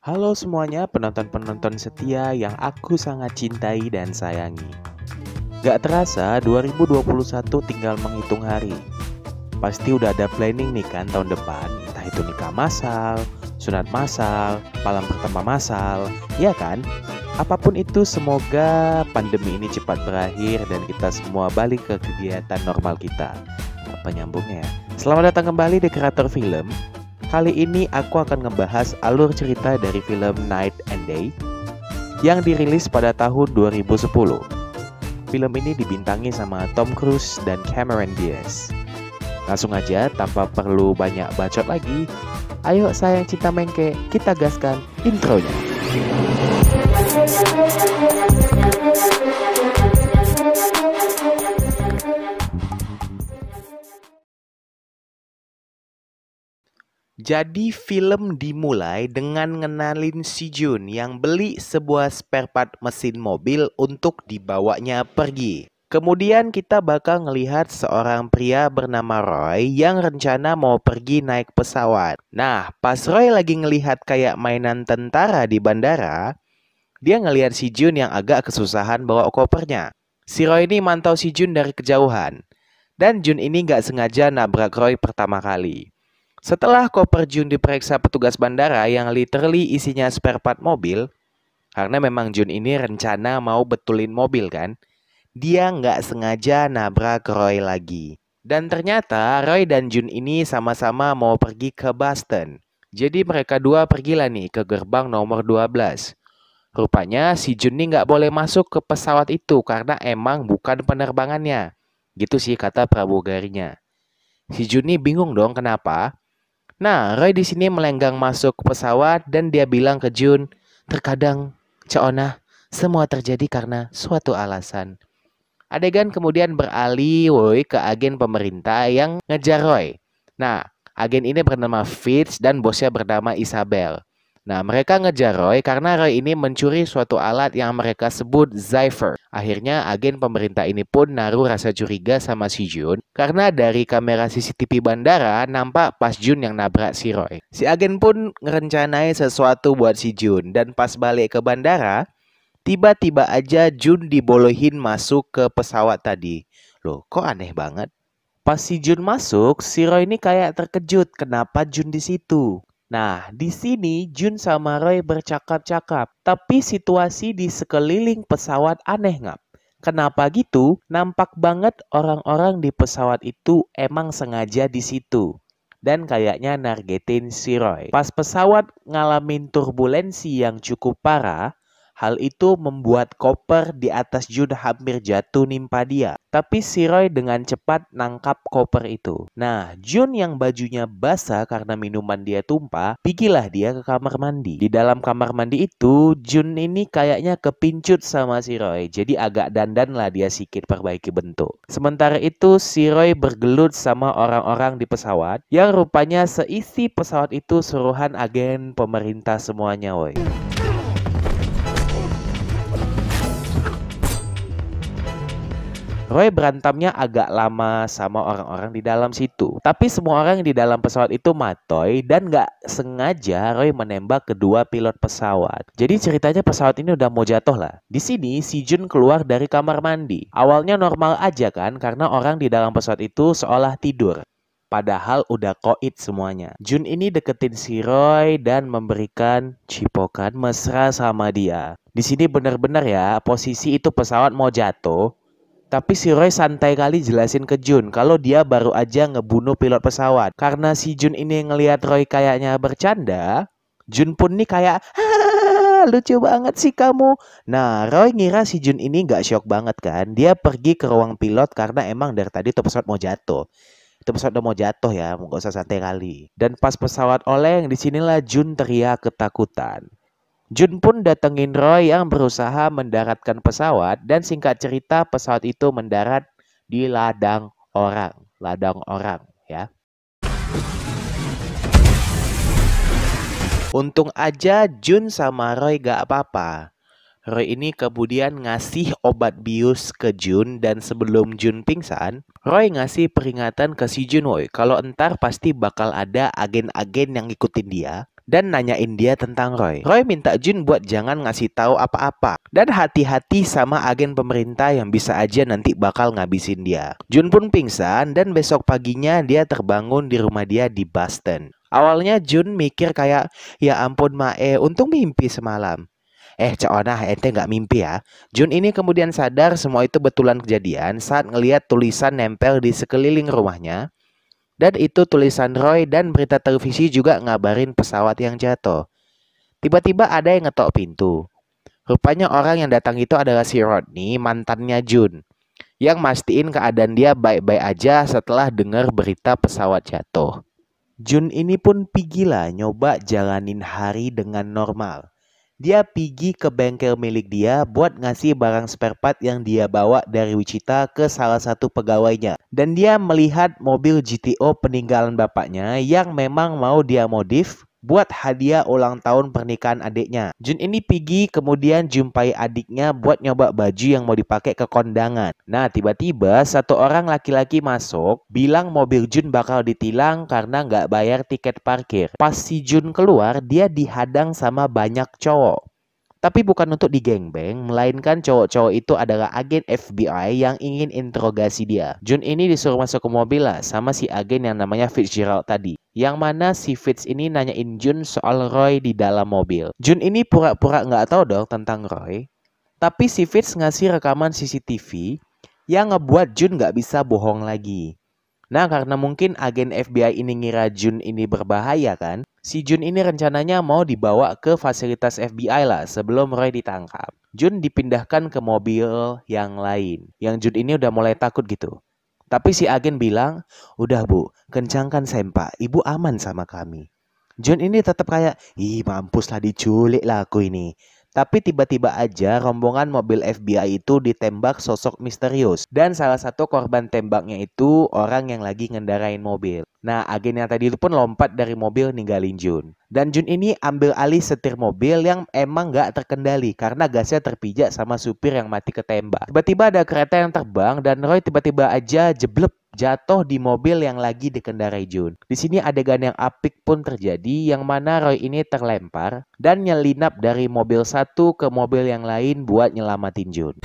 Halo semuanya penonton-penonton setia yang aku sangat cintai dan sayangi. Gak terasa 2021 tinggal menghitung hari. Pasti udah ada planning nih kan tahun depan. Entah itu nikah massal, sunat massal, malam pertama massal, ya kan? Apapun itu semoga pandemi ini cepat berakhir dan kita semua balik ke kegiatan normal kita. Apa nyambungnya ya? Selamat datang kembali di Kreator Film. Kali ini aku akan ngebahas alur cerita dari film Night and Day yang dirilis pada tahun 2010. Film ini dibintangi sama Tom Cruise dan Cameron Diaz. Langsung aja tanpa perlu banyak bacot lagi, ayo sayang cinta mengke, kita gaskan intronya. Jadi film dimulai dengan ngenalin si Jun yang beli sebuah spare part mesin mobil untuk dibawanya pergi. Kemudian kita bakal ngelihat seorang pria bernama Roy yang rencana mau pergi naik pesawat. Nah, pas Roy lagi ngelihat kayak mainan tentara di bandara, dia ngelihat si Jun yang agak kesusahan bawa kopernya. Si Roy ini mantau si Jun dari kejauhan. Dan Jun ini gak sengaja nabrak Roy pertama kali. Setelah koper Jun diperiksa petugas bandara yang literally isinya spare part mobil, karena memang Jun ini rencana mau betulin mobil kan, dia nggak sengaja nabrak Roy lagi. Dan ternyata Roy dan Jun ini sama-sama mau pergi ke Boston. Jadi mereka dua pergilah nih ke gerbang nomor 12. Rupanya si Jun ini nggak boleh masuk ke pesawat itu karena emang bukan penerbangannya. Gitu sih kata pramugarinya. Si Jun ini bingung dong kenapa. Nah, Roy di sini melenggang masuk ke pesawat dan dia bilang ke Jun, terkadang, Ceona, semua terjadi karena suatu alasan. Adegan kemudian beralih ke agen pemerintah yang ngejar Roy. Nah, agen ini bernama Fitz dan bosnya bernama Isabel. Nah, mereka ngejar Roy karena Roy ini mencuri suatu alat yang mereka sebut Zypher. Akhirnya agen pemerintah ini pun naruh rasa curiga sama si Jun karena dari kamera CCTV bandara nampak pas Jun yang nabrak si Roy. Si agen pun ngerencanai sesuatu buat si Jun dan pas balik ke bandara, tiba-tiba aja Jun dibolehin masuk ke pesawat tadi. Loh, kok aneh banget? Pas si Jun masuk, si Roy ini kayak terkejut kenapa Jun di situ. Nah, di sini Jun sama Roy bercakap-cakap, tapi situasi di sekeliling pesawat aneh ngap. Kenapa gitu? Nampak banget orang-orang di pesawat itu emang sengaja di situ. Dan kayaknya nargetin si Roy. Pas pesawat ngalamin turbulensi yang cukup parah, hal itu membuat koper di atas Jun hampir jatuh nimpa dia. Tapi si Roy dengan cepat nangkap koper itu. Nah, Jun yang bajunya basah karena minuman dia tumpah, pergilah dia ke kamar mandi. Di dalam kamar mandi itu, Jun ini kayaknya kepincut sama si Roy. Jadi agak dandan lah dia sikit perbaiki bentuk. Sementara itu, si Roy bergelut sama orang-orang di pesawat, yang rupanya seisi pesawat itu suruhan agen pemerintah semuanya, woy. Roy berantamnya agak lama sama orang-orang di dalam situ. Tapi semua orang di dalam pesawat itu matoy dan gak sengaja Roy menembak kedua pilot pesawat. Jadi ceritanya pesawat ini udah mau jatuh lah. Di sini si Jun keluar dari kamar mandi. Awalnya normal aja kan karena orang di dalam pesawat itu seolah tidur. Padahal udah koit semuanya. Jun ini deketin si Roy dan memberikan cipokan mesra sama dia. Di sini benar-benar ya posisi itu pesawat mau jatuh. Tapi si Roy santai kali jelasin ke Jun kalau dia baru aja ngebunuh pilot pesawat. Karena si Jun ini ngelihat Roy kayaknya bercanda, Jun pun nih kayak, lucu banget sih kamu. Nah, Roy ngira si Jun ini gak shock banget kan. Dia pergi ke ruang pilot karena emang dari tadi tuh pesawat mau jatuh. Itu pesawat udah mau jatuh ya, gak usah santai kali. Dan pas pesawat oleng, disinilah Jun teriak ketakutan. Jun pun datengin Roy yang berusaha mendaratkan pesawat dan singkat cerita pesawat itu mendarat di ladang orang ya. Untung aja Jun sama Roy gak apa-apa. Roy ini kemudian ngasih obat bius ke Jun dan sebelum Jun pingsan, Roy ngasih peringatan ke si Jun, woy, kalau entar pasti bakal ada agen-agen yang ngikutin dia dan nanyain dia tentang Roy. Roy minta Jun buat jangan ngasih tahu apa-apa dan hati-hati sama agen pemerintah yang bisa aja nanti bakal ngabisin dia. Jun pun pingsan dan besok paginya dia terbangun di rumah dia di Boston. Awalnya Jun mikir kayak, ya ampun Mae, untung mimpi semalam. Cok, ente nggak mimpi ya. Jun ini kemudian sadar semua itu betulan kejadian saat ngeliat tulisan nempel di sekeliling rumahnya. Dan itu tulisan Roy dan berita televisi juga ngabarin pesawat yang jatuh. Tiba-tiba ada yang ngetok pintu. Rupanya orang yang datang itu adalah si Rodney, mantannya Jun, yang mastiin keadaan dia baik-baik aja setelah dengar berita pesawat jatuh. Jun ini pun pigilah nyoba jalanin hari dengan normal. Dia pergi ke bengkel milik dia buat ngasih barang spare part yang dia bawa dari Wichita ke salah satu pegawainya. Dan dia melihat mobil GTO peninggalan bapaknya yang memang mau dia modif buat hadiah ulang tahun pernikahan adiknya. Jun ini pergi kemudian jumpai adiknya buat nyoba baju yang mau dipakai ke kondangan. Nah, tiba-tiba satu orang laki-laki masuk bilang mobil Jun bakal ditilang karena nggak bayar tiket parkir. Pas si Jun keluar, dia dihadang sama banyak cowok. Tapi bukan untuk digengbeng, melainkan cowok-cowok itu adalah agen FBI yang ingin interogasi dia. Jun ini disuruh masuk ke mobil lah sama si agen yang namanya Fitzgerald tadi. Yang mana si Fitz ini nanyain Jun soal Roy di dalam mobil. Jun ini pura-pura nggak tahu dong tentang Roy. Tapi si Fitz ngasih rekaman CCTV yang ngebuat Jun nggak bisa bohong lagi. Nah, karena mungkin agen FBI ini ngira Jun ini berbahaya kan, si Jun ini rencananya mau dibawa ke fasilitas FBI lah sebelum Roy ditangkap. Jun dipindahkan ke mobil yang lain, yang Jun ini udah mulai takut gitu. Tapi si agen bilang, udah bu, kencangkan sempak, ibu aman sama kami. Jun ini tetap kayak, ih mampus lah diculik lah aku ini. Tapi tiba-tiba aja rombongan mobil FBI itu ditembak sosok misterius. Dan salah satu korban tembaknya itu orang yang lagi ngendarain mobil. Nah, agen yang tadi itu pun lompat dari mobil ninggalin Jun. Dan Jun ini ambil alih setir mobil yang emang gak terkendali karena gasnya terpijak sama supir yang mati ketembak. Tiba-tiba ada kereta yang terbang dan Roy tiba-tiba aja jeblek jatuh di mobil yang lagi dikendarai Jun. Di sini adegan yang apik pun terjadi yang mana Roy ini terlempar dan nyelinap dari mobil satu ke mobil yang lain buat nyelamatin Jun.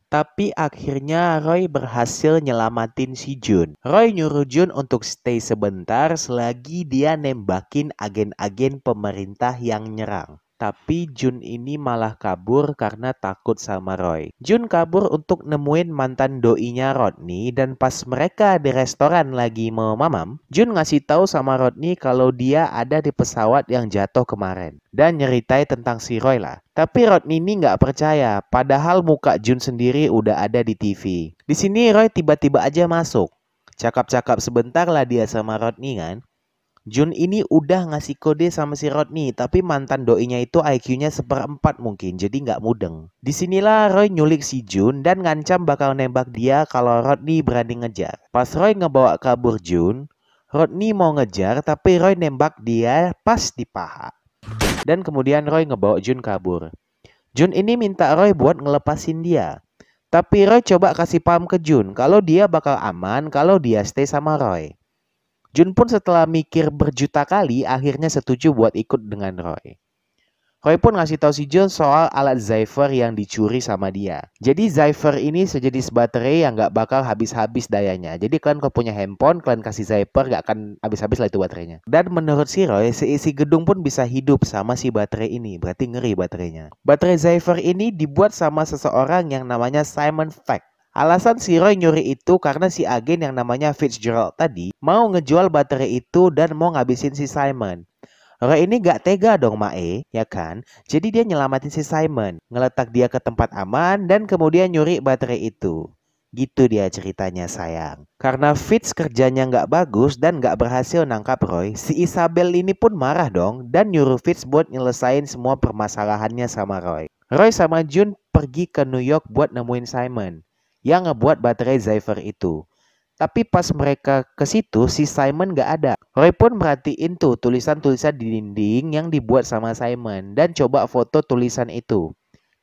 Tapi akhirnya Roy berhasil nyelamatin si Jun. Roy nyuruh Jun untuk stay sebentar selagi dia nembakin agen-agen pemerintah yang nyerang. Tapi Jun ini malah kabur karena takut sama Roy. Jun kabur untuk nemuin mantan doinya Rodney dan pas mereka di restoran lagi mau mamam, Jun ngasih tahu sama Rodney kalau dia ada di pesawat yang jatuh kemarin dan nyeritai tentang si Roy lah. Tapi Rodney ini nggak percaya, padahal muka Jun sendiri udah ada di TV. Di sini Roy tiba-tiba aja masuk. Cakap-cakap sebentar lah dia sama Rodney kan. Jun ini udah ngasih kode sama si Rodney, tapi mantan doinya itu IQ-nya 1/4 mungkin, jadi nggak mudeng. Disinilah Roy nyulik si Jun dan ngancam bakal nembak dia kalau Rodney berani ngejar. Pas Roy ngebawa kabur Jun, Rodney mau ngejar tapi Roy nembak dia pas di paha. Dan kemudian Roy ngebawa Jun kabur. Jun ini minta Roy buat ngelepasin dia. Tapi Roy coba kasih paham ke Jun kalau dia bakal aman kalau dia stay sama Roy. Jun pun setelah mikir berjuta kali akhirnya setuju buat ikut dengan Roy. Roy pun ngasih tahu si Jun soal alat Zypher yang dicuri sama dia. Jadi Zypher ini sejenis baterai yang gak bakal habis-habis dayanya. Jadi kalian kalau punya handphone, kalian kasih Zypher gak akan habis-habis lah itu baterainya. Dan menurut si Roy, seisi gedung pun bisa hidup sama si baterai ini. Berarti ngeri baterainya. Baterai Zypher ini dibuat sama seseorang yang namanya Simon Fack. Alasan si Roy nyuri itu karena si agen yang namanya Fitzgerald tadi mau ngejual baterai itu dan mau ngabisin si Simon. Roy ini gak tega dong Mae, ya kan? Jadi dia nyelamatin si Simon, ngeletak dia ke tempat aman dan kemudian nyuri baterai itu. Gitu dia ceritanya sayang. Karena Fitz kerjanya gak bagus dan gak berhasil nangkap Roy, si Isabel ini pun marah dong dan nyuruh Fitz buat nyelesain semua permasalahannya sama Roy. Roy sama Jun pergi ke New York buat nemuin Simon yang ngebuat baterai Zypher itu. Tapi pas mereka ke situ, si Simon gak ada. Roy pun merhatiin tuh tulisan-tulisan di dinding yang dibuat sama Simon dan coba foto tulisan itu.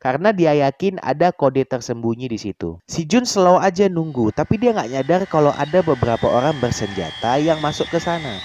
karena dia yakin ada kode tersembunyi di situ. Si Jun slow aja nunggu, tapi dia nggak nyadar kalau ada beberapa orang bersenjata yang masuk ke sana.